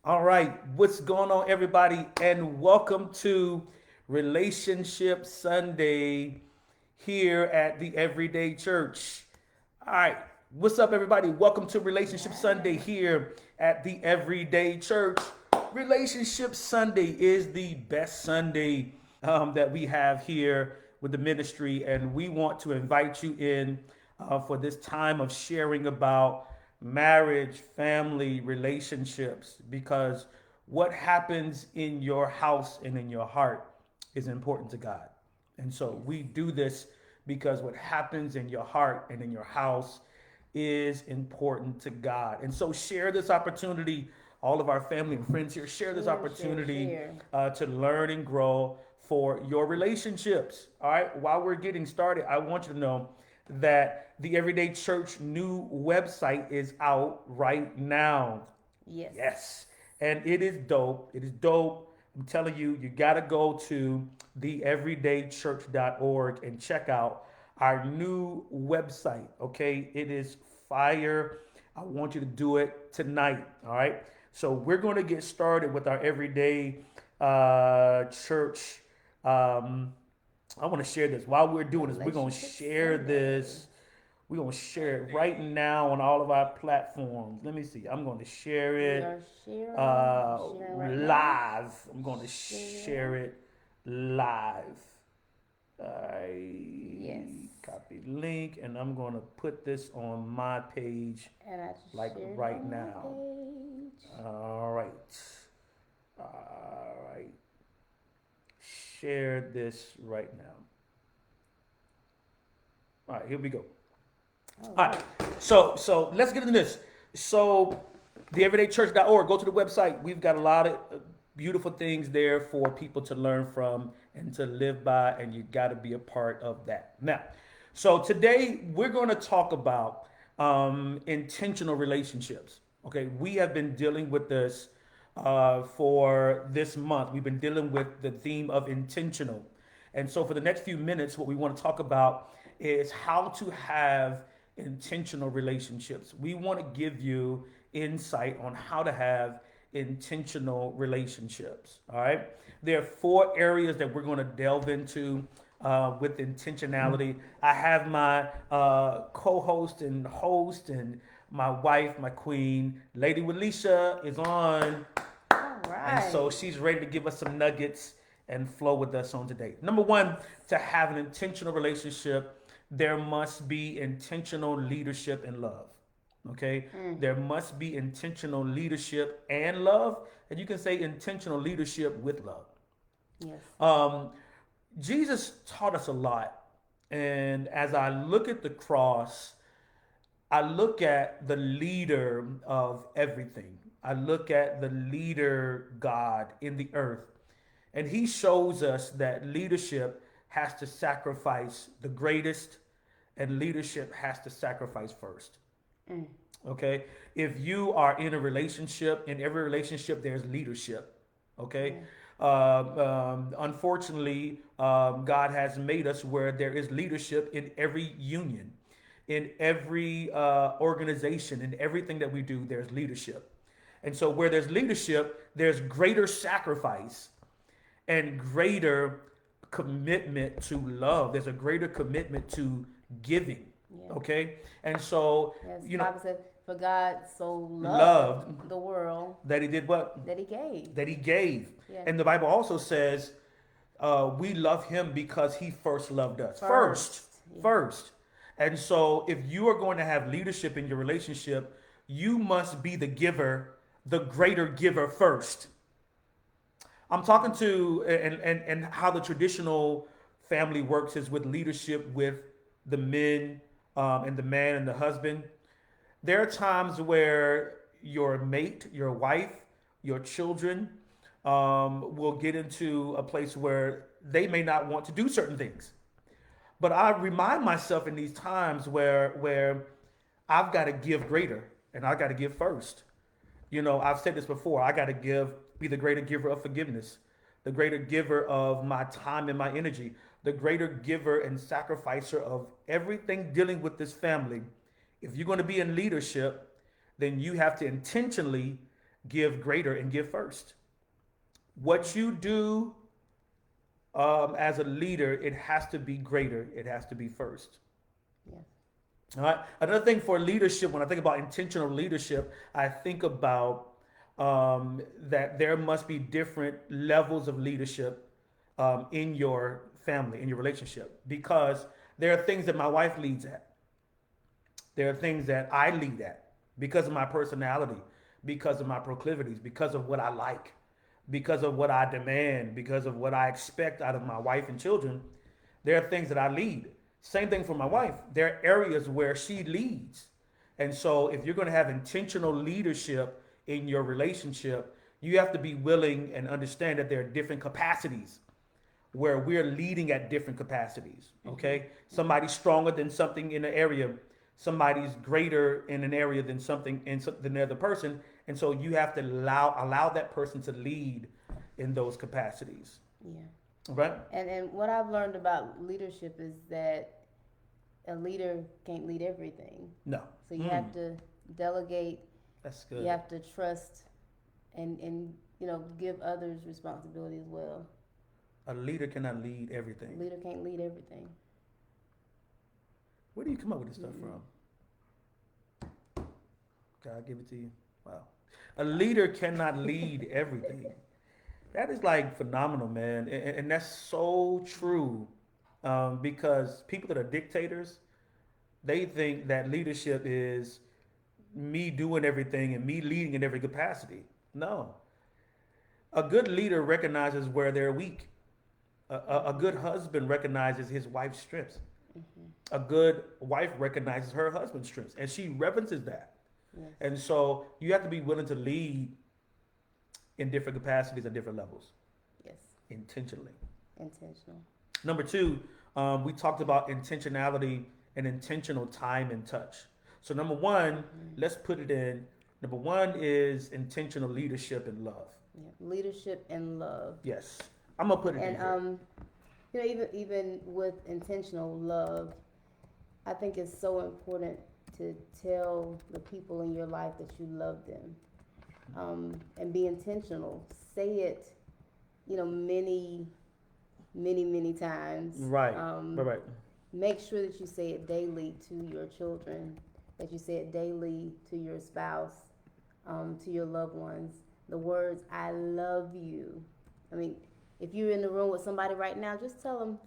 All right, what's going on, everybody? And welcome to Relationship Sunday here at the Everyday Church. All right, what's up, everybody? Welcome to Relationship Sunday Yes. here at the Everyday Church. Relationship Sunday is the best Sunday that we have here with the ministry, and we want to invite you in for this time of sharing about marriage, family, relationships, because what happens in your house and in your heart is important to God. And so Yes. we do this because what happens in your heart and in your house is important to God. And so share this opportunity, all of our family and friends here, share this Share, share, opportunity share. to learn and grow for your relationships. All right, while we're getting started, I want you to know that the Everyday Church new website is out right now. Yes. Yes. And it is dope. It is dope. I'm telling you, you got to go to theeverydaychurch.org and check out our new website. Okay. It is fire. I want you to do it tonight. All right. So we're going to get started with our everyday church. Um, I want to share this. While we're doing this, we're going to Relationship share Sunday. this. We're going to share it right now on all of our platforms. Let me see. I'm going to share We it are sharing. We're sharing right now. live. I'm going to Share. share it live. Yes. I copy link and I'm going to put this on my page And I just like shared it right on my now. page. All right. All right. Share this right now. All right, here we go. All All right. right. So let's get into this. So theeverydaychurch.org, go to the website. We've got a lot of beautiful things there for people to learn from and to live by, and you got to be a part of that. Now, so today we're going to talk about intentional relationships. Okay, we have been dealing with this for this month. We've been dealing with the theme of intentional. And so, for the next few minutes, what we want to talk about is how to have intentional relationships. We want to give you insight on how to have intentional relationships. All right. There are four areas that we're going to delve into with intentionality. I have my co host and host, and my wife, my queen, Lady Wilesha, is on. All And so right. she's ready to give us some nuggets and flow with us on today. Number one, to have an intentional relationship, there must be intentional leadership and love. Okay? Mm. There must be intentional leadership and love. And you can say intentional leadership with love. Yes. Um, Jesus taught us a lot. And as I look at the cross, I look at the leader of everything. I look at the leader God in the earth. And he shows us that leadership has to sacrifice the greatest, and leadership has to sacrifice first. Mm. Okay? If you are in a relationship, in every relationship, there's leadership. Okay? Yeah. Unfortunately, God has made us where there is leadership in every union, in every organization, in everything that we do, there's leadership. And so, where there's leadership, there's greater sacrifice and greater commitment to love. There's a greater commitment to giving. Yeah. Okay? And so, Yes. The you know, Bible said, "For God so loved loved the world that he did what? that He gave." That he gave. Yeah. And the Bible also says, we love him because he first loved us. First. First. Yeah. First. And so, if you are going to have leadership in your relationship, you must be the giver, the greater giver first. I'm talking to, and how the traditional family works is with leadership with the men and the man and the husband. There are times where your mate, your wife, your children will get into a place where they may not want to do certain things. But I remind myself in these times where I've got to give greater and I got to give first. You know, I've said this before. I got to give, be the greater giver of forgiveness, the greater giver of my time and my energy, the greater giver and sacrificer of everything dealing with this family. If you're going to be in leadership, then you have to intentionally give greater and give first. What you do as a leader, it has to be greater. It has to be first. Yes. All right. Another thing for leadership, when I think about intentional leadership, I think about that there must be different levels of leadership in your family, in your relationship, because there are things that my wife leads at. There are things that I lead at because of my personality, because of my proclivities, because of what I like, because of what I demand, because of what I expect out of my wife and children. There are things that I lead. Same thing for my wife. There are areas where she leads. And so if you're going to have intentional leadership in your relationship, you have to be willing and understand that there are different capacities where we're leading at different capacities. Okay, somebody's stronger than something in an area, somebody's greater in an area than something in than the other person, and so you have to allow that person to lead in those capacities. Yeah. Right? And what I've learned about leadership is that a leader can't lead everything. No. So you have to delegate. That's good. You have to trust, and give others responsibility as well. A leader cannot lead everything. A leader can't lead everything. Where do you come up with this stuff from? God give it to you. Wow. A leader cannot lead everything. That is like phenomenal, man. And that's so true. Because people that are dictators, they think that leadership is me doing everything and me leading in every capacity. No. A good leader recognizes where they're weak. A good husband recognizes his wife's strengths. A good wife recognizes her husband's strengths, and she references that. Yes. And so you have to be willing to lead in different capacities and different levels. Yes. Intentionally. Intentional. Number two, we talked about intentionality and intentional time and touch. So number one, let's put it in. Number one is intentional leadership and love. Yeah. Leadership and love. Yes, I'm gonna put it in And here. even with intentional love, I think it's so important to tell the people in your life that you love them, and be intentional. Say it, many times. Right. Right. Make sure that you say it daily to your children, that you say it daily to your spouse, to your loved ones. The words, I love you. I mean, if you're in the room with somebody right now, just tell them,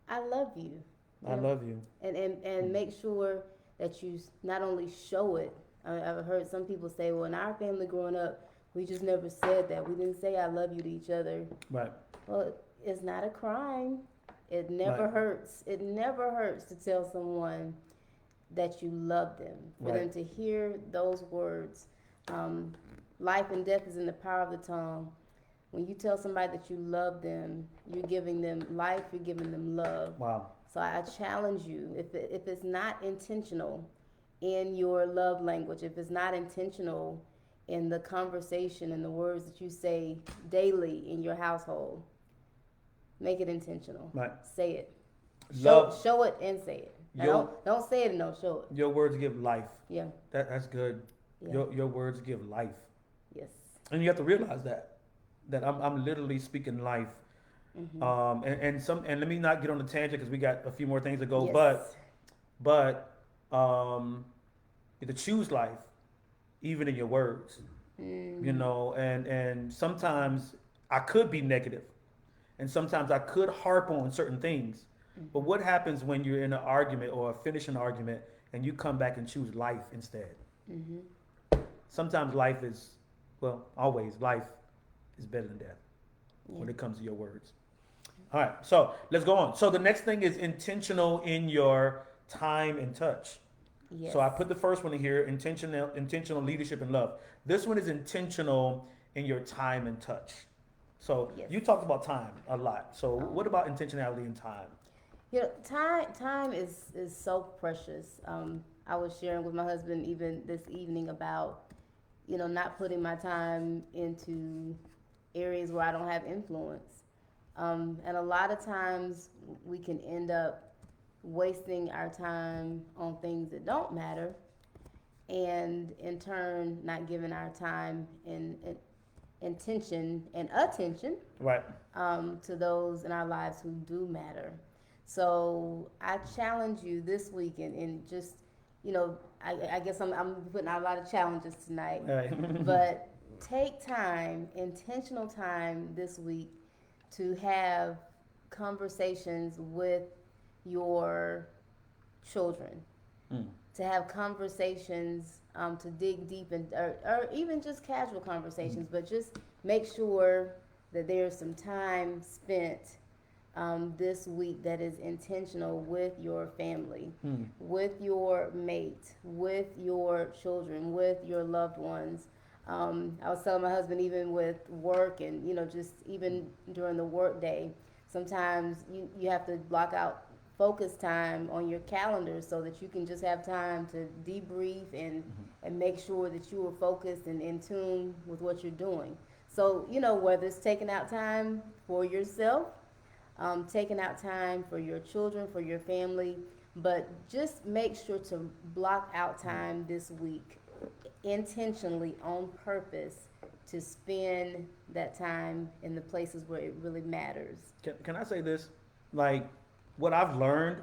I love you. I love you. And make sure that you not only show it. I've heard some people say, well, in our family growing up, we just never said that. We didn't say I love you to each other. Right. Well, it's not a crime. It never Right. hurts. It never hurts to tell someone that you love them. For them Right. to hear those words. Life and death is in the power of the tongue. When you tell somebody that you love them, you're giving them life, you're giving them love. Wow. So I challenge you, if it's not intentional in your love language, if it's not intentional in the conversation and the words that you say daily in your household, make it intentional. Right. Say it. Love. Show it and say it. Now, don't say it and don't show it. Your words give life. Yeah. That's good. Yeah. Your words give life. Yes. And you have to realize that I'm literally speaking life. Mm-hmm. And let me not get on the tangent because we got a few more things to go. Yes. But you have to choose life, even in your words. Mm-hmm. And sometimes I could be negative, and sometimes I could harp on certain things. Mm-hmm. But what happens when you're in an argument or finish an argument and you come back and choose life instead? Mm-hmm. Sometimes life is, well, always life is better than death when Yeah. it comes to your words. All right, so let's go on. So the next thing is intentional in your time and touch. Yes. So I put the first one in here, intentional leadership and love. This one is intentional in your time and touch. So Yes. you talked about time a lot. So what about intentionality and time? Time is so precious. I was sharing with my husband even this evening about, not putting my time into areas where I don't have influence. And a lot of times we can end up wasting our time on things that don't matter. and in turn not giving our time and intention and attention Right. to those in our lives who do matter. So I challenge you this week and just, I guess I'm putting out a lot of challenges tonight, Right. but take time, intentional time this week to have conversations with your children, Mm. to have conversations, to dig deep in, or even just casual conversations, but just make sure that there's some time spent this week that is intentional with your family, Mm. with your mate, with your children, with your loved ones. I was telling my husband, even with work and, just even during the work day, sometimes you have to block out focus time on your calendar so that you can just have time to debrief and make sure that you are focused and in tune with what you're doing. So, whether it's taking out time for yourself, taking out time for your children, for your family, but just make sure to block out time this week intentionally on purpose to spend that time in the places where it really matters. Can I say this? Like, what I've learned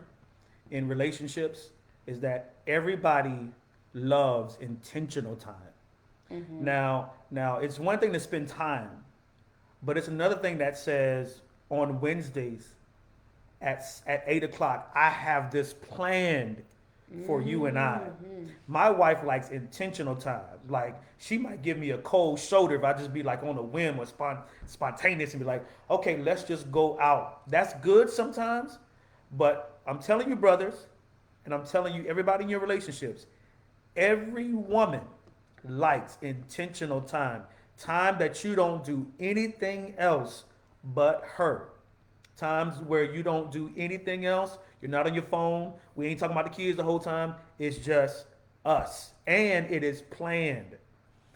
in relationships is that everybody loves intentional time. Mm-hmm. Now, it's one thing to spend time, but it's another thing that says on Wednesdays at 8 o'clock, I have this planned for you and I. Mm-hmm. My wife likes intentional time. Like, she might give me a cold shoulder if I just be like on a whim or spontaneous and be like, okay, let's just go out. That's good sometimes, but I'm telling you, brothers, and I'm telling you, everybody in your relationships, every woman likes intentional time. Time that you don't do anything else but her. Times where you don't do anything else. You're not on your phone. We ain't talking about the kids the whole time. It's just us. And it is planned.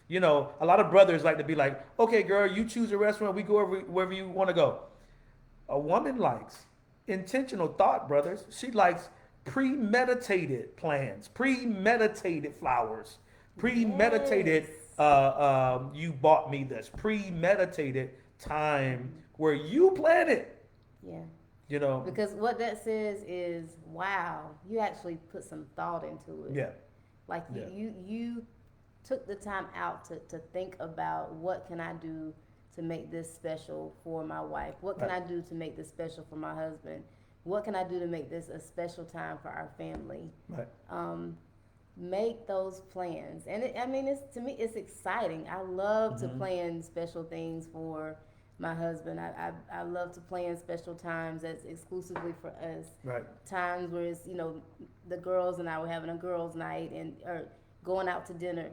A lot of brothers like to be like, okay, girl, you choose a restaurant. We go wherever you want to go. A woman likes intentional thought, brothers. She likes premeditated plans, premeditated flowers, premeditated, Yes. you bought me this, premeditated time where you plan it. Yeah. You know, Because what that says is, wow, you actually put some thought into it. yeah, Like yeah, you took the time out to think about what can I do to make this special for my wife? What can right, I do to make this special for my husband? What can I do to make this a special time for our family? right, Make those plans, and it's to me, it's exciting. I love to hmm, plan special things for my husband. I love to plan special times that's exclusively for us. right, Times where it's the girls and I were having a girls' night and or going out to dinner.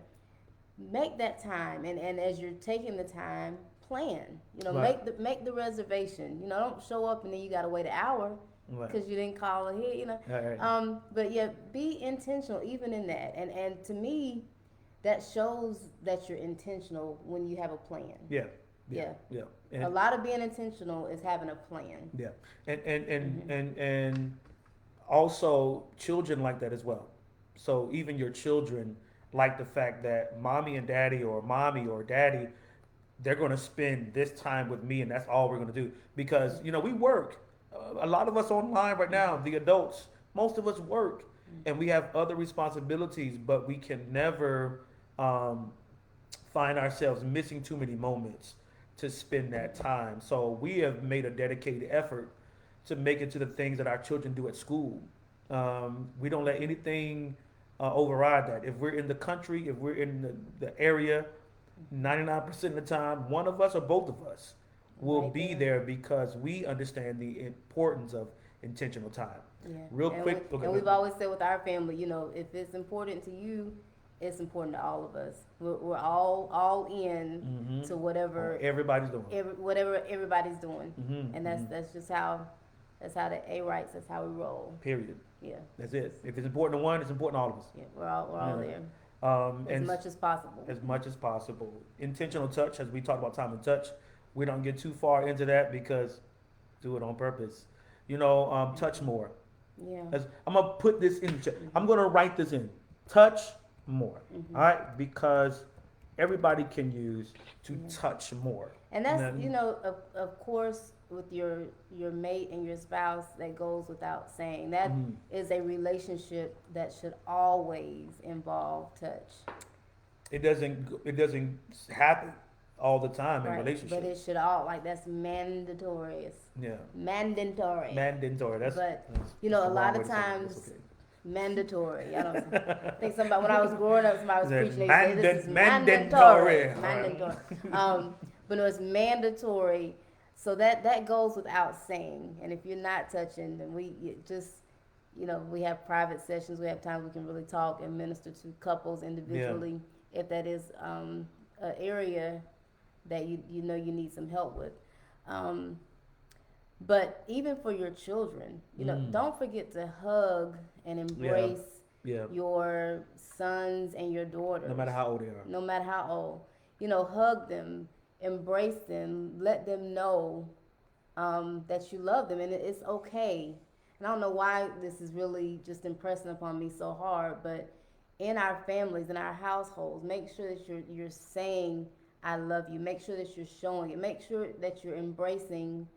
Make that time, and as you're taking the time, plan. right, Make the reservation. Don't show up and then you gotta wait an hour right, because you didn't call ahead. right, right, But yeah, be intentional even in that. And to me, that shows that you're intentional when you have a plan. yeah, yeah, Yeah. yeah, A lot of being intentional is having a plan. yeah, and Mm-hmm. and also children like that as well. So even your children like the fact that mommy and daddy or mommy or daddy, they're going to spend this time with me and that's all we're going to do because we work. A lot of us online right now, the adults, most of us work and we have other responsibilities, but we can never um, find ourselves missing too many moments to spend that time. So we have made a dedicated effort to make it to the things that our children do at school. We don't let anything override that. If we're in the country, if we're in the area, 99% of the time, one of us or both of us will Right be there. there because we understand the importance of intentional time. Yeah. Real And quick, and we've always said with our family, if it's important to you, it's important to all of us. We're all in hmm to whatever everybody's doing. whatever everybody's doing, hmm and that's just how the A rights. That's how we roll. Period. Yeah. That's it. If it's important to one, it's important to all of us. Yeah. We're all Yeah. there as And much as possible. as much as possible. Intentional touch, as we talk about time and touch, we don't get too far into that because do it on purpose. Touch more. Yeah. I'm gonna put this in. I'm gonna write this in. Touch more. All right, because everybody can use to Yeah. touch more. And that's, then- of course, with your mate and your spouse, that goes without saying. That Mhm. is a relationship that should always involve touch, It doesn't happen all the time in right? But relationships. it should all, like, that's mandatory. It's Yeah, mandatory. mandatory. But That's a the wrong lot way of to say it. times, That's okay. mandatory. I don't think somebody, when I was growing up, somebody was Is it preaching, they say this is mandatory? mandatory. Mandatory. But no, it's mandatory. So that goes without saying. And if you're not touching, then we have private sessions. We have times we can really talk and minister to couples individually, if that is an area that you need some help with. But even for your children, don't forget to hug and embrace Yeah, your sons and your daughters. no matter how old they are. No matter how old. Hug them, embrace them, let them know that you love them, and it's okay. And I don't know why this is really just impressing upon me so hard, but in our families, in our households, make sure that you're saying I love you. Make sure that you're showing it. Make sure that you're embracing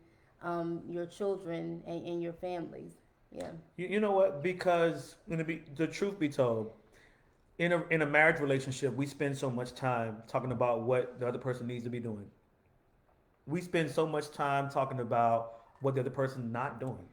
your children and your families. Yeah. You know what? Because the truth be told, in a marriage relationship, we spend so much time talking about what the other person needs to be doing. We spend so much time talking about what the other person's not doing.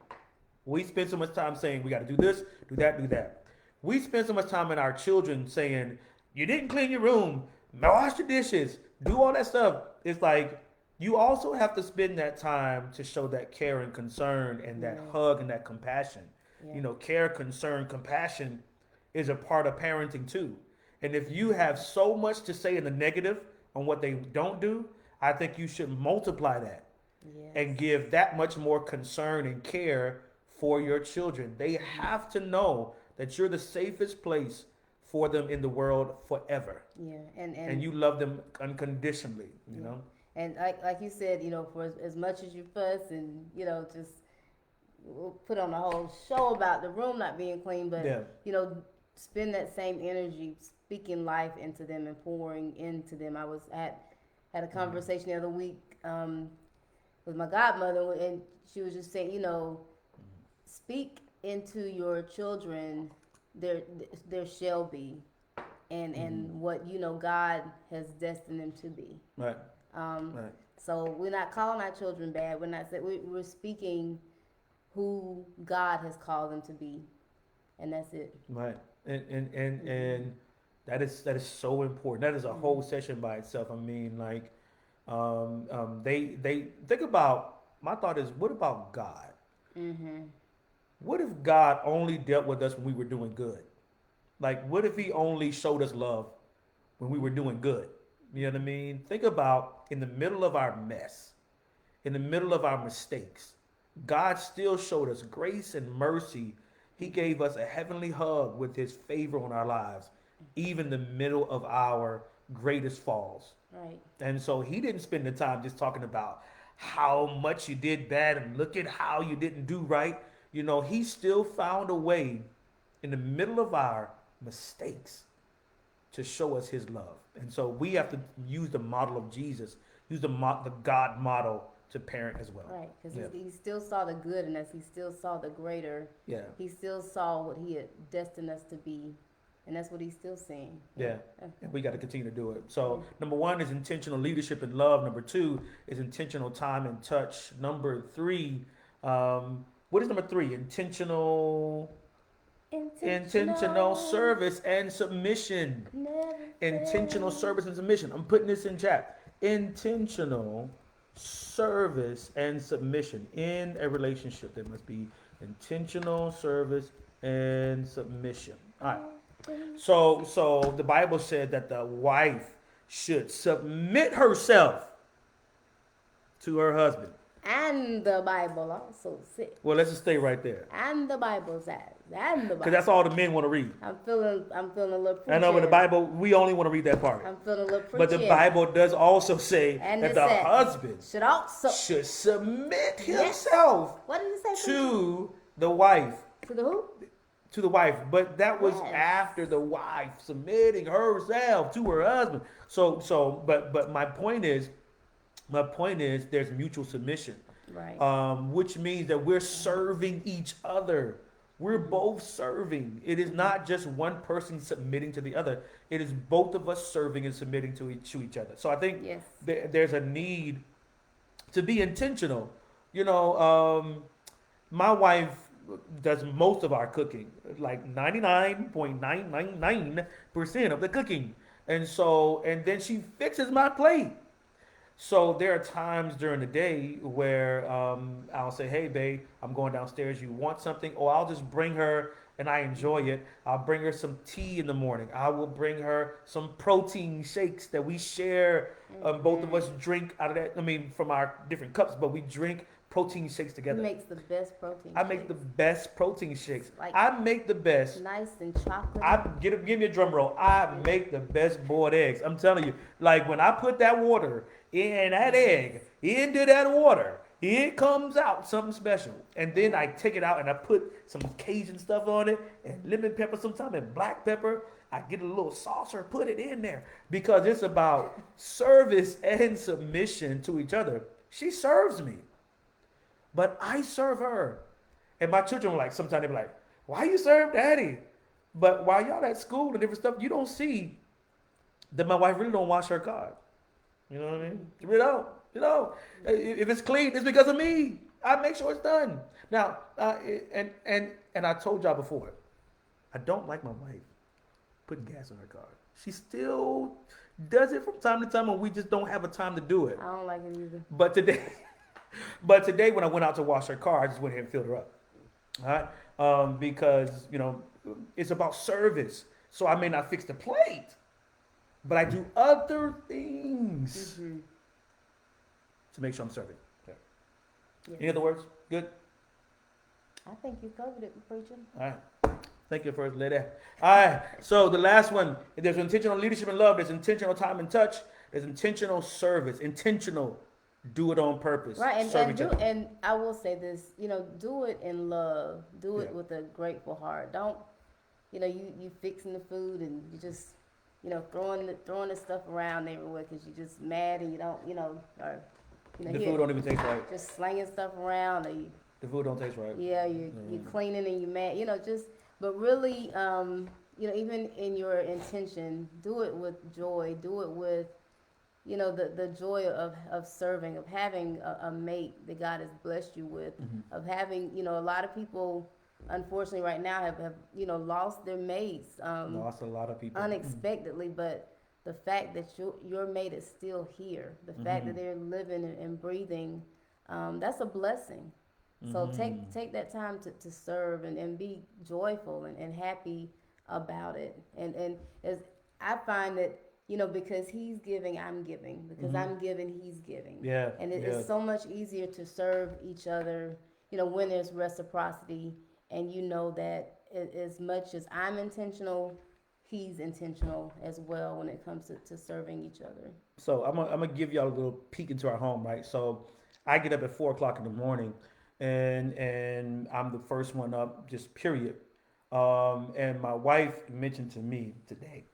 We spend so much time saying we got to do this, do that, do that. We spend so much time in our children saying you didn't clean your room, wash your dishes, do all that stuff. It's like you also have to spend that time to show that care and concern and that hug and that compassion. Yeah. Care, concern, compassion is a part of parenting too. And if you have so much to say in the negative on what they don't do, I think you should multiply that and give that much more concern and care for your children. They have to know that you're the safest place for them in the world forever. Yeah. And you love them unconditionally, you know? And like you said, for as much as you fuss and, just put on a whole show about the room not being clean, but, spend that same energy speaking life into them and pouring into them. I had a conversation the other week with my godmother, and she was just saying, speak into your children there shall be, and what God has destined them to be. Right. Right. So we're not calling our children bad. We're not saying we're speaking who God has called them to be, and that's it. Right. And that is so important. That is a whole session by itself. I mean, like, they think about. My thought is, what about God? Mm-hmm. What if God only dealt with us when we were doing good? Like, what if He only showed us love when we were doing good? You know what I mean? Think about in the middle of our mess, in the middle of our mistakes, God still showed us grace and mercy. He gave us a heavenly hug with His favor on our lives, even in the middle of our greatest falls. Right. And so He didn't spend the time just talking about how much you did bad and look at how you didn't do right. He still found a way in the middle of our mistakes to show us His love. And so we have to use the model of Jesus, use the God model to parent as well. Right, because he still saw the good in us. He still saw the greater. Yeah. He still saw what He had destined us to be, and that's what He's still seeing. Yeah. And we got to continue to do it. So number 1 is intentional leadership and love. Number 2 is intentional time and touch. Number 3, what is number 3? Intentional service and submission. Intentional service and submission. I'm putting this in chat. Intentional service and submission. In a relationship, there must be intentional service and submission. All right. So the Bible said that the wife should submit herself to her husband. And the Bible also says. Well, let's just stay right there. And the Bible says. And the Bible. Because that's all the men want to read. I'm feeling a little preachy. I know, but the Bible, we only want to read that part. I'm feeling a little preachy. But the Bible does also say that the husband should submit himself What did it say? to the wife. To the who? to the wife, but that was Yes. after the wife submitting herself to her husband. But my point is, there's mutual submission, Right. which means that we're serving each other. We're both serving. It is not just one person submitting to the other. It is both of us serving and submitting to each other. So I think Yes. there's a need to be intentional. You know, my wife does most of our cooking, like 99.999% of the cooking. And then she fixes my plate. So there are times during the day where I'll say, "Hey, babe, I'm going downstairs. You want something?" Or I'll just bring her, and I enjoy it. I'll bring her some tea in the morning. I will bring her some protein shakes that we share. Both of us drink out of that. I mean, from our different cups, but we drink protein shakes He together. makes the best protein I make the shakes. best protein shakes. Like I make the best. nice and chocolate. Give me a drum roll. I make the best boiled eggs. I'm telling you. Like when I put that water in that egg into that water, it comes out something special. And then I take it out and I put some Cajun stuff on it and lemon pepper sometimes and black pepper. I get a little saucer, put it in there because it's about service and submission to each other. She serves me, but I serve her. And my children were like, sometimes they be like, "Why you serve daddy?" But while y'all at school and different stuff, you don't see that my wife really don't wash her car. You know what I mean? You really don't. You know, if it's clean, it's because of me. I make sure it's done. Now, and I told y'all before, I don't like my wife putting gas in her car. She still does it from time to time, and we just don't have a time to do it. I don't like it either. But today, but today when I went out to wash her car, I just went ahead and filled her up. All right, because it's about service. So I may not fix the plate, but I do other things to make sure I'm serving. Okay. Yes. Any other words? Good. I think you covered it, preacher. All right. Thank you, First Lady. All right. So the last one, there's intentional leadership and love. There's intentional time and touch. There's intentional service. Intentional, do it on purpose. Right, Serve each other. and I will say this, do it in love. Do it Yeah. with a grateful heart. Don't, you fixing the food and you just, throwing the stuff around everywhere because you're just mad and you don't, or The food don't even taste right. just slinging stuff around. Or The food don't taste right. yeah, you're cleaning and you're mad. But really, even in your intention, do it with joy. Do it with the joy of serving, of having a mate that God has blessed you with, of having, a lot of people, unfortunately, right now have lost their mates. Lost a lot of people. Unexpectedly, but the fact that your mate is still here, the fact that they're living and breathing, that's a blessing. So take that time to serve and be joyful and happy about it. And as I find that, because he's giving, I'm giving. Because I'm giving, he's giving. Yeah. And it's so much easier to serve each other, when there's reciprocity and that as much as I'm intentional, he's intentional as well when it comes to serving each other. So I'm gonna give y'all a little peek into our home, right? So I get up at 4 o'clock in the morning, and I'm the first one up, just period. And my wife mentioned to me today,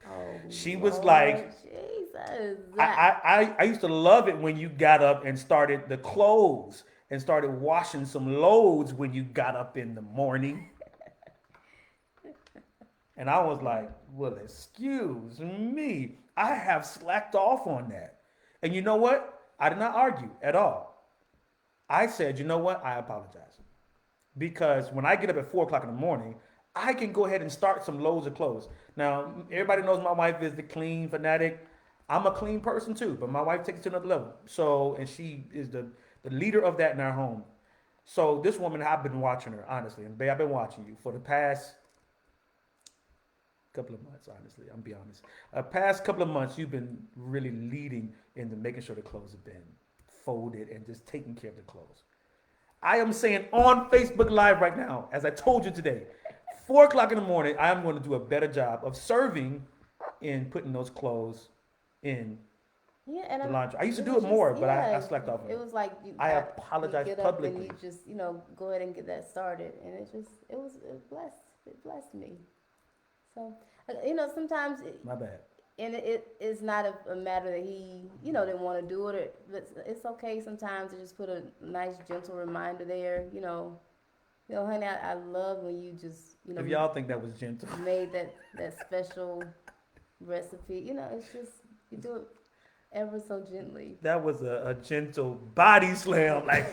she was Lord like, Jesus. I used to love it when you got up and started the clothes and started washing some loads when you got up in the morning. And I was like, well, excuse me. I have slacked off on that. And you know what? I did not argue at all. I said, you know what? I apologize. Because when I get up at 4 o'clock in the morning, I can go ahead and start some loads of clothes. Now, everybody knows my wife is the clean fanatic. I'm a clean person too, but my wife takes it to another level. So, and she is the leader of that in our home. So this woman, I've been watching her, honestly. And babe, I've been watching you for the past couple of months, honestly. I'm be honest. Past couple of months, you've been really leading into making sure the clothes have been folded and just taking care of the clothes. I am saying on Facebook Live right now, as I told you today, 4 o'clock in the morning, I am going to do a better job of serving in putting those clothes in and the laundry. I used to do it more, but I slacked off on it. It was like I apologize you get publicly. up and you just go ahead and get that started, and it was blessed. it blessed me. So, sometimes My bad. and it is not a matter that he, didn't want to do it. But it's okay sometimes to just put a nice, gentle reminder there. Honey, I love when you just, If y'all think that was gentle, made that special recipe. It's just you do it ever so gently. that was a gentle body slam. Like,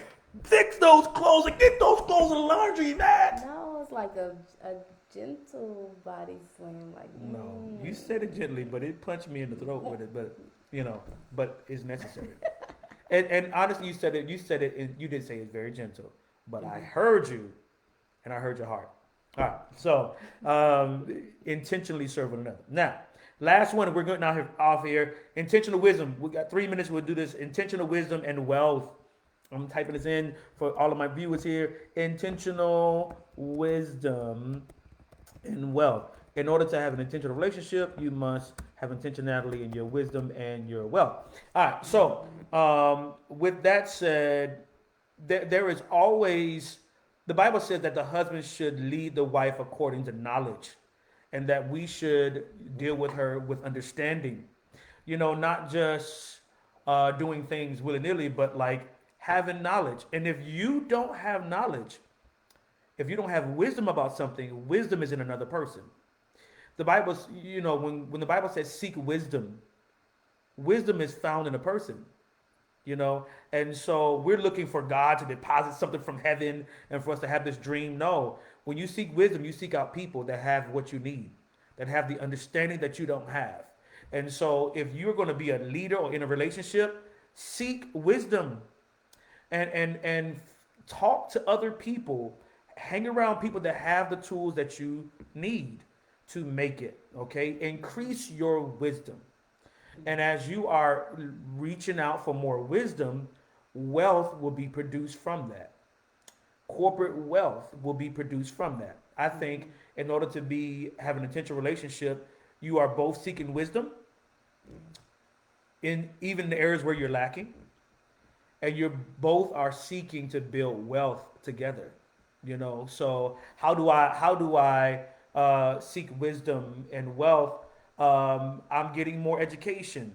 fix those clothes and get those clothes in the laundry, man. No, it's like a gentle body slam. Like, No, you said it gently, but it punched me in the throat with it. But but it's necessary. And honestly, you said it. You said it. And you did say it's very gentle. But I heard you, and I heard your heart. All right. So intentionally serve one another. Now, last one. We're going now off here. Intentional wisdom. We got 3 minutes. We'll do this. Intentional wisdom and wealth. I'm typing this in for all of my viewers here. Intentional wisdom and wealth. In order to have an intentional relationship, you must have intentionality in your wisdom and your wealth. All right. So, with that said, there is always, the Bible says that the husband should lead the wife according to knowledge, and that we should deal with her with understanding. Not just doing things willy nilly, but like having knowledge. And if you don't have knowledge, if you don't have wisdom about something, wisdom is in another person. The Bible, when the Bible says seek wisdom, wisdom is found in a person. And so we're looking for God to deposit something from heaven and for us to have this dream. No, when you seek wisdom, you seek out people that have what you need, that have the understanding that you don't have. And so if you're going to be a leader or in a relationship, seek wisdom and talk to other people, hang around people that have the tools that you need to make it. Okay, increase your wisdom. And as you are reaching out for more wisdom, wealth will be produced from that. Corporate wealth will be produced from that. I think in order to have an intentional relationship, you are both seeking wisdom in even the areas where you're lacking, and you both are seeking to build wealth together. So how do I seek wisdom and wealth? I'm getting more education.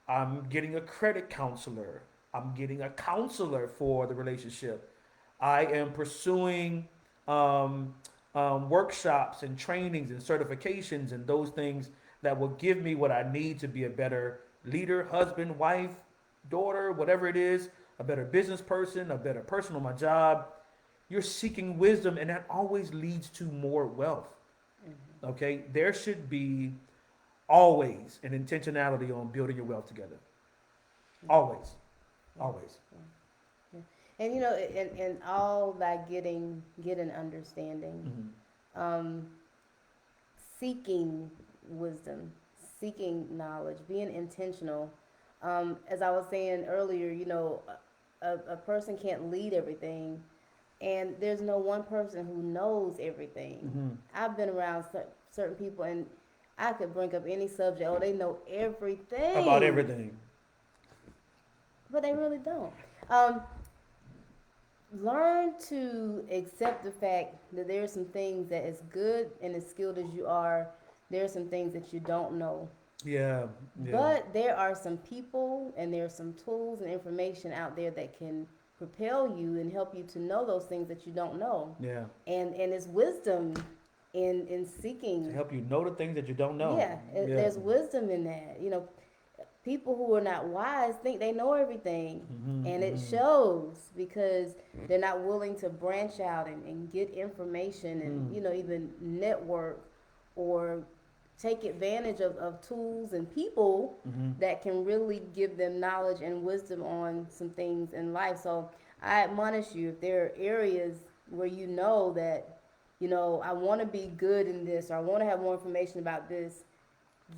I'm getting a credit counselor. I'm getting a counselor for the relationship. I am pursuing workshops and trainings and certifications and those things that will give me what I need to be a better leader, husband, wife, daughter, whatever it is, a better business person, a better person on my job. You're seeking wisdom, and that always leads to more wealth. Okay? There should be always an intentionality on building your wealth together. Always. Always. And in all that getting understanding, seeking wisdom, seeking knowledge, being intentional. As I was saying earlier, a person can't lead everything, and there's no one person who knows everything. I've been around certain people, and I could bring up any subject. Oh, they know everything about everything, but they really don't. Learn to accept the fact that there are some things that, as good and as skilled as you are, there are some things that you don't know. Yeah. But there are some people and there are some tools and information out there that can propel you and help you to know those things that you don't know. Yeah. And it's wisdom in seeking to help you know the things that you don't know. Yeah. There's wisdom in that. People who are not wise think they know everything, and it shows because they're not willing to branch out and get information and even network or take advantage of tools and people that can really give them knowledge and wisdom on some things in life. So I admonish you, if there are areas where that I want to be good in this, or I want to have more information about this,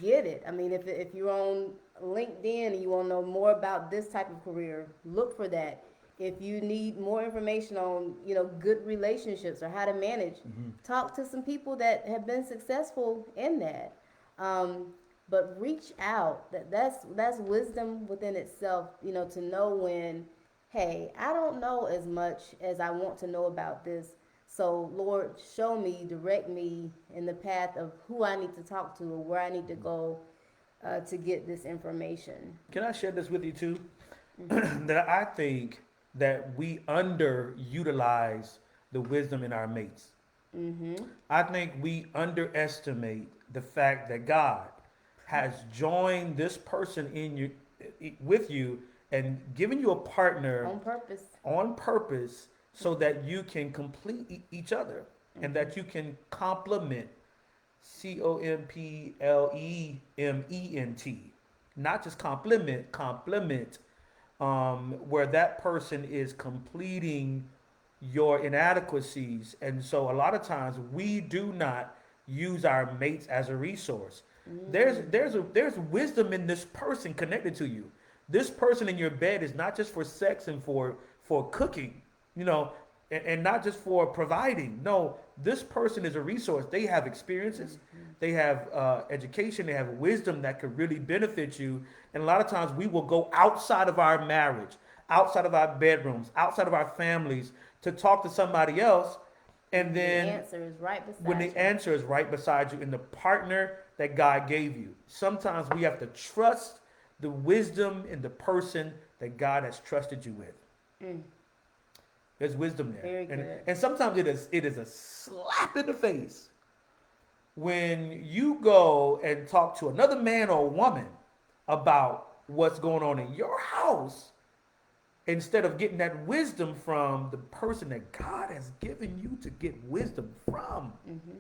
get it. I mean, if you're on LinkedIn and you want to know more about this type of career, look for that. If you need more information on, good relationships or how to manage, talk to some people that have been successful in that. But reach out. That's wisdom within itself, to know when, hey, I don't know as much as I want to know about this. So, Lord, show me, direct me in the path of who I need to talk to or where I need to go to get this information. Can I share this with you too? Mm-hmm. That I think that we underutilize the wisdom in our mates. Mm-hmm. I think we underestimate the fact that God has joined this person in you with you and given you a partner On purpose. on purpose so that you can complete each other and Mm-hmm. that you can complement, complement, not just complement, where that person is completing your inadequacies. And so a lot of times we do not use our mates as a resource. There's wisdom in this person connected to you. This person in your bed is not just for sex and for cooking, you know, and not just for providing. No, this person is a resource. They have experiences, they have education, they have wisdom that could really benefit you. And a lot of times we will go outside of our marriage, outside of our bedrooms, outside of our families to talk to somebody else. And The then answer is right when beside the you. answer is right beside you in the partner that God gave you, sometimes we have to trust the wisdom in the person that God has trusted you with. Mm, There's wisdom there. very And good. and sometimes it is a slap in the face when you go and talk to another man or woman about what's going on in your house instead of getting that wisdom from the person that God has given you to get wisdom from, Mm-hmm.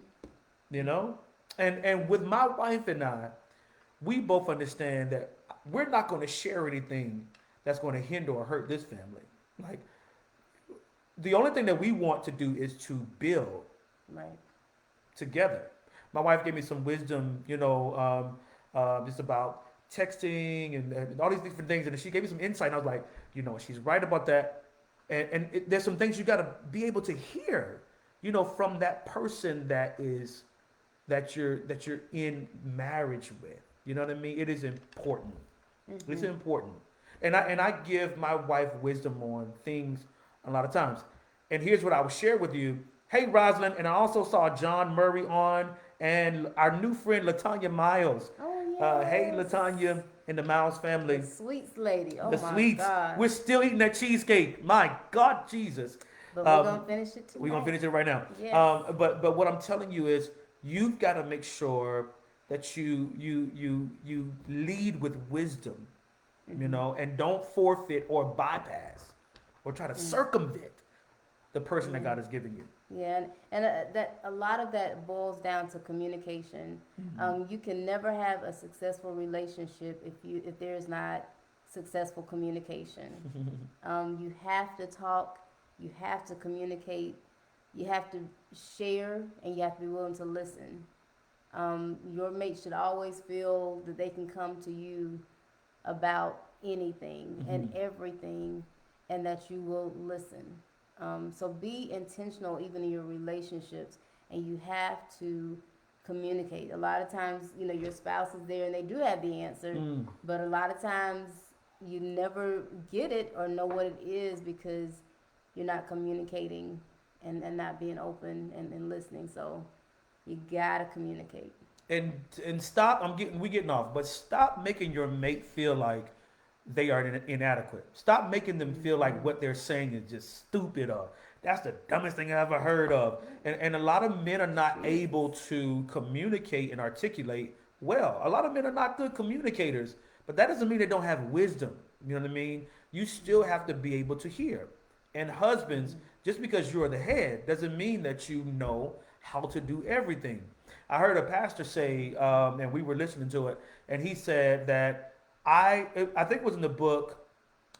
you know? And with my wife and I, we both understand that we're not going to share anything that's going to hinder or hurt this family. Like the only thing that we want to do is to build Right. together. My wife gave me some wisdom, just about texting and all these different things, and she gave me some insight. And I was like, she's right about that. And there's some things you got to be able to hear, from that person that you're in marriage with. You know what I mean? It is important. It's Mm-hmm. important. And I give my wife wisdom on things a lot of times. And here's what I will share with you. Hey, Rosalind, and I also saw John Murray on and our new friend Latanya Miles. Hey, Oh, yes. Latanya and the Miles The family. sweets lady. Oh The my sweets. gosh. We're still eating that cheesecake. My God, Jesus. But we're Um, gonna finish it we're gonna tonight. finish it right now. Yes. But what I'm telling you is, you've got to make sure that you lead with wisdom, Mm-hmm. and don't forfeit or bypass or try to Mm. circumvent the person that Yeah. God has given you. Yeah, and that a lot of that boils down to communication. You can never have a successful relationship if there is not successful communication. You have to talk, you have to communicate, you have to share, and you have to be willing to listen. Your mate should always feel that they can come to you about anything and everything, and that you will listen. So be intentional even in your relationships, and you have to communicate. A lot of times, your spouse is there and they do have the answer, Mm. but a lot of times you never get it or know what it is because you're not communicating and not being open and listening. So you gotta communicate. And stop. We getting off, but stop making your mate feel like they are inadequate. Stop making them feel like what they're saying is just stupid or that's the dumbest thing I ever heard of. And a lot of men are not able to communicate and articulate well. A lot of men are not good communicators, but that doesn't mean they don't have wisdom. You know what I mean? You still have to be able to hear. And husbands, just because you're the head doesn't mean that you know how to do everything. I heard a pastor say, and we were listening to it, and he said that I think it was in the book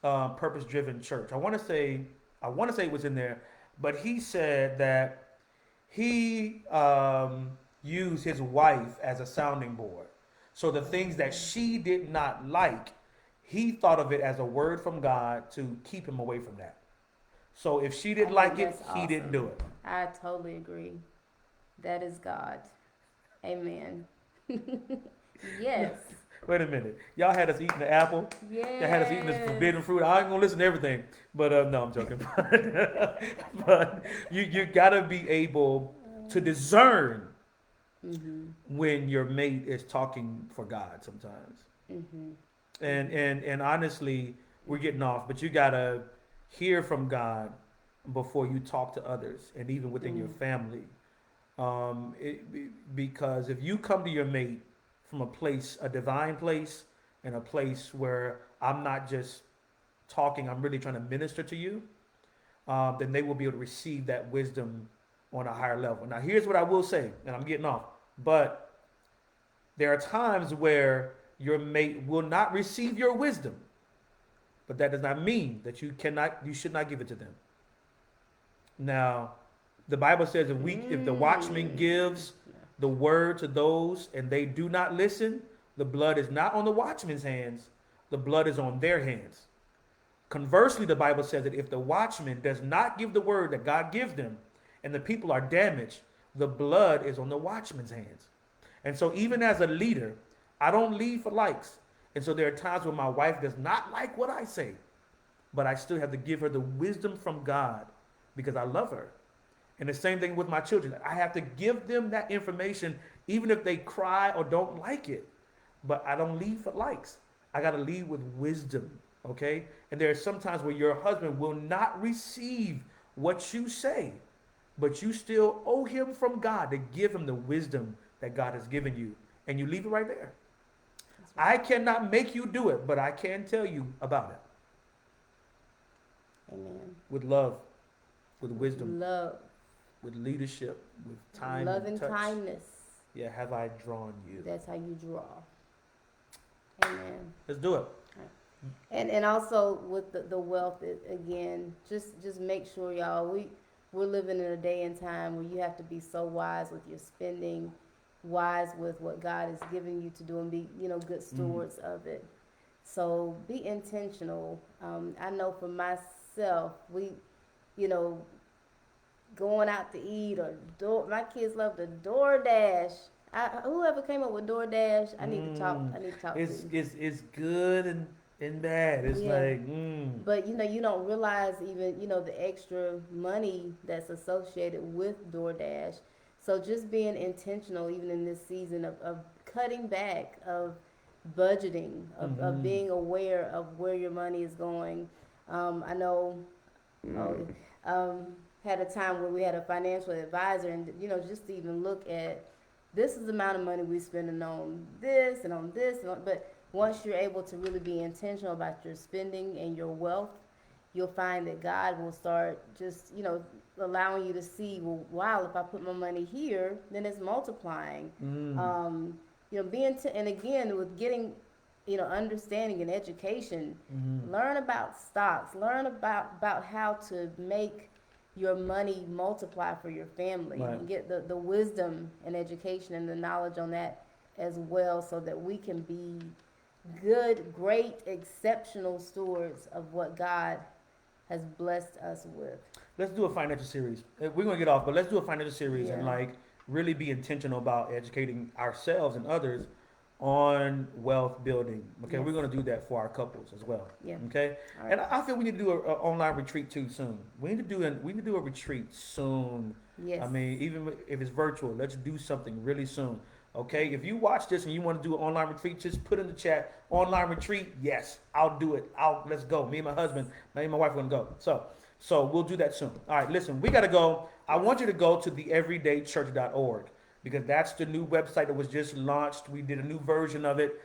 Purpose Driven Church. I want to say it was in there, but he said that he used his wife as a sounding board. So the things that she did not like, he thought of it as a word from God to keep him away from that. So if she I didn't think like it, that's he didn't do awesome. it. I totally agree. That is God. Amen. Yes. Wait a minute. Y'all had us eating the apple. Y'all had us eating this Yes. forbidden fruit. I ain't gonna listen to everything, but no, I'm joking. But you gotta be able to discern Mhm. when your mate is talking for God sometimes. Mhm. And honestly, we're getting off, but you gotta hear from God before you talk to others, and even within your Mhm. family. Because if you come to your mate from a place, a divine place, and a place where I'm not just talking, I'm really trying to minister to you, then they will be able to receive that wisdom on a higher level. Now, here's what I will say, and I'm getting off, but there are times where your mate will not receive your wisdom, but that does not mean that you should not give it to them. Now, the Bible says if the watchman Mm. gives the word to those and they do not listen, the blood is not on the watchman's hands, the blood is on their hands. Conversely, the Bible says that if the watchman does not give the word that God gives them and the people are damaged, the blood is on the watchman's hands. And so, even as a leader, I don't lead for likes. And so, there are times when my wife does not like what I say, but I still have to give her the wisdom from God because I love her. And the same thing with my children. I have to give them that information even if they cry or don't like it. But I don't lead for likes. I got to lead with wisdom, okay? And there are some times where your husband will not receive what you say, but you still owe him from God to give him the wisdom that God has given you. And you leave it right there. That's I right. cannot make you do it, but I can tell you about it Amen. with love, with With wisdom, love, with leadership, with time love and and touch. kindness. Yeah, have I drawn you? That's how you draw. Amen. Let's do it. And also with the wealth again, just make sure y'all we're living in a day and time where you have to be so wise with your spending, wise with what God is giving you to do, and be good Mm. stewards of it. So be intentional. I know for myself, we you know going out to eat or my kids love the DoorDash. Whoever came up with DoorDash, I need to talk. Mm. I need to talk to It's you. it's it's good and bad. It's Yeah. like But you don't realize even the extra money that's associated with DoorDash. So just being intentional, even in this season of cutting back, of budgeting, of mm-hmm. being aware of where your money is going. I know, oh, had a time where we had a financial advisor, and just to even look at this is the amount of money we spending on this and on this, but once you're able to really be intentional about your spending and your wealth, you'll find that God will start just, allowing you to see, well, wow, if I put my money here, then it's multiplying. Mm. Um, being, and again, with getting, understanding and education, Mm-hmm. learn about stocks, learn about how to make your money multiply for your family, Right. and get the wisdom and education and the knowledge on that as well, so that we can be good, great, exceptional stewards of what God has blessed us with. Let's do a financial series. We're gonna get off, but let's do a financial series and Yeah. like really be intentional about educating ourselves and others on wealth building. Okay, Yes. we're gonna do that for our couples as well. Yeah. Okay, All right. and I feel we need to do a online retreat too soon. We need to do a retreat soon. Yes. I mean, even if it's virtual, let's do something really soon. Okay, if you watch this and you want to do an online retreat, just put in the chat online retreat. Yes, I'll do it. Let's go. Me and my husband, me and my wife are gonna go. So we'll do that soon. All right, listen, we gotta go. I Yes. want you to go to theeverydaychurch.org because that's the new website that was just launched. We did a new version of it.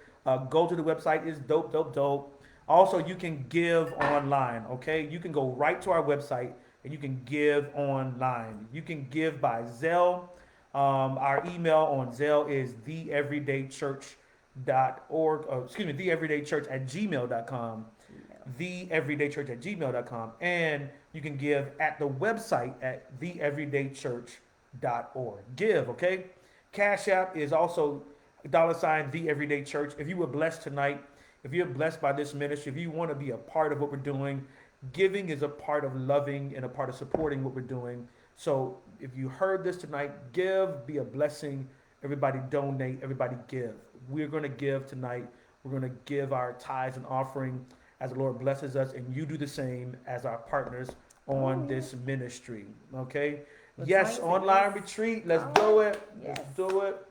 Go to the website. It's dope, dope, dope. Also, you can give online. Okay, you can go right to our website and you can give online. You can give by Zelle. Our email on Zelle is theeverydaychurch.org. Excuse me, theeverydaychurch at gmail.com. Gmail. Theeverydaychurch at gmail.com. And you can give at the website at theeverydaychurch.org. Give, okay? Cash App is also $ the Everyday Church. If you were blessed tonight, if you're blessed by this ministry, if you want to be a part of what we're doing, giving is a part of loving and a part of supporting what we're doing. So if you heard this tonight, give, be a blessing. Everybody donate, everybody give. We're going to give tonight We're going to give our tithes and offering as the Lord blesses us, and you do the same as our partners on this ministry. Okay? Yes, online retreat. Let's do it. Yes. Let's do it.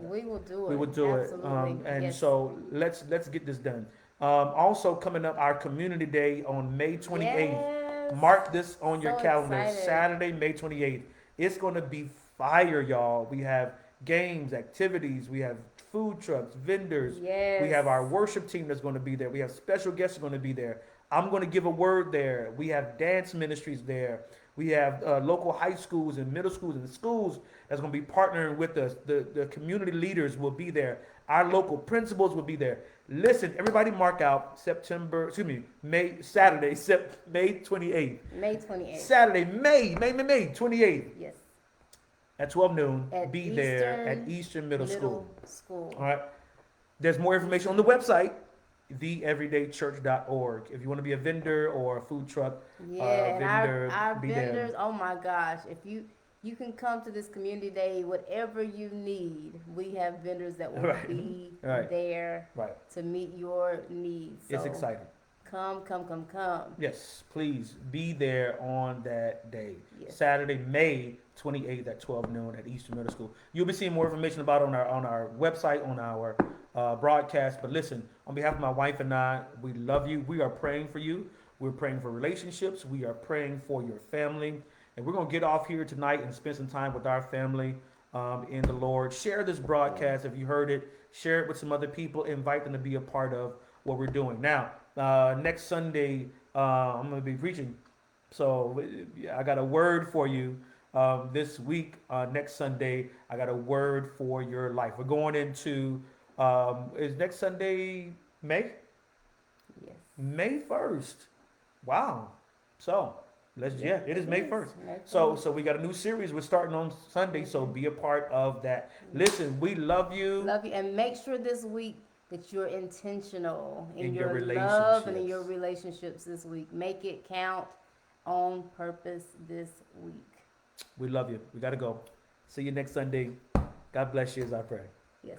We will do it. We will do Absolutely. it. And yes. so let's get this done. Also coming up, our community day on May 28th. Yes. Mark this on your So calendar. excited. Saturday, May 28th. It's going to be fire, y'all. We have games, activities. We have food trucks, vendors. Yes. We have our worship team that's going to be there. We have special guests going to be there. I'm going to give a word there. We have dance ministries there. We have local high schools and middle schools and schools that's going to be partnering with us. The community leaders will be there. Our local principals will be there. Listen, everybody mark out Saturday, May 28th. May 28th. Saturday, May 28th. Yes. At 12 noon, At be there at Eastern Middle School. All right. There's more information on the website, theeverydaychurch.org. If you want to be a vendor or a food truck vendor, our be vendors, there. oh my gosh, if you can come to this community day, whatever you need, we have vendors that will be there to meet your needs. So it's exciting. Come. Yes, please be there on that day. Yes. Saturday, May 28th at 12 noon at Eastern Middle School. You'll be seeing more information about it on our website, on our broadcast. But listen, on behalf of my wife and I, we love you. We are praying for you. We're praying for relationships. We are praying for your family. And we're going to get off here tonight and spend some time with our family in the Lord. Share this broadcast if you heard it. Share it with some other people. Invite them to be a part of what we're doing. Now, next Sunday, I'm going to be preaching. So I got a word for you this week. Next Sunday, I got a word for your life. We're going into, is next Sunday May? Yes. May 1st. Wow. So it is May 1st. So we got a new series we're starting on Sunday, so be a part of that. Listen, we love you. Love you, and make sure this week that you're intentional in your relationships. love and in your relationships this week. Make it count on purpose this week. We love you. We got to go. See you next Sunday. God bless you as I pray. Yes.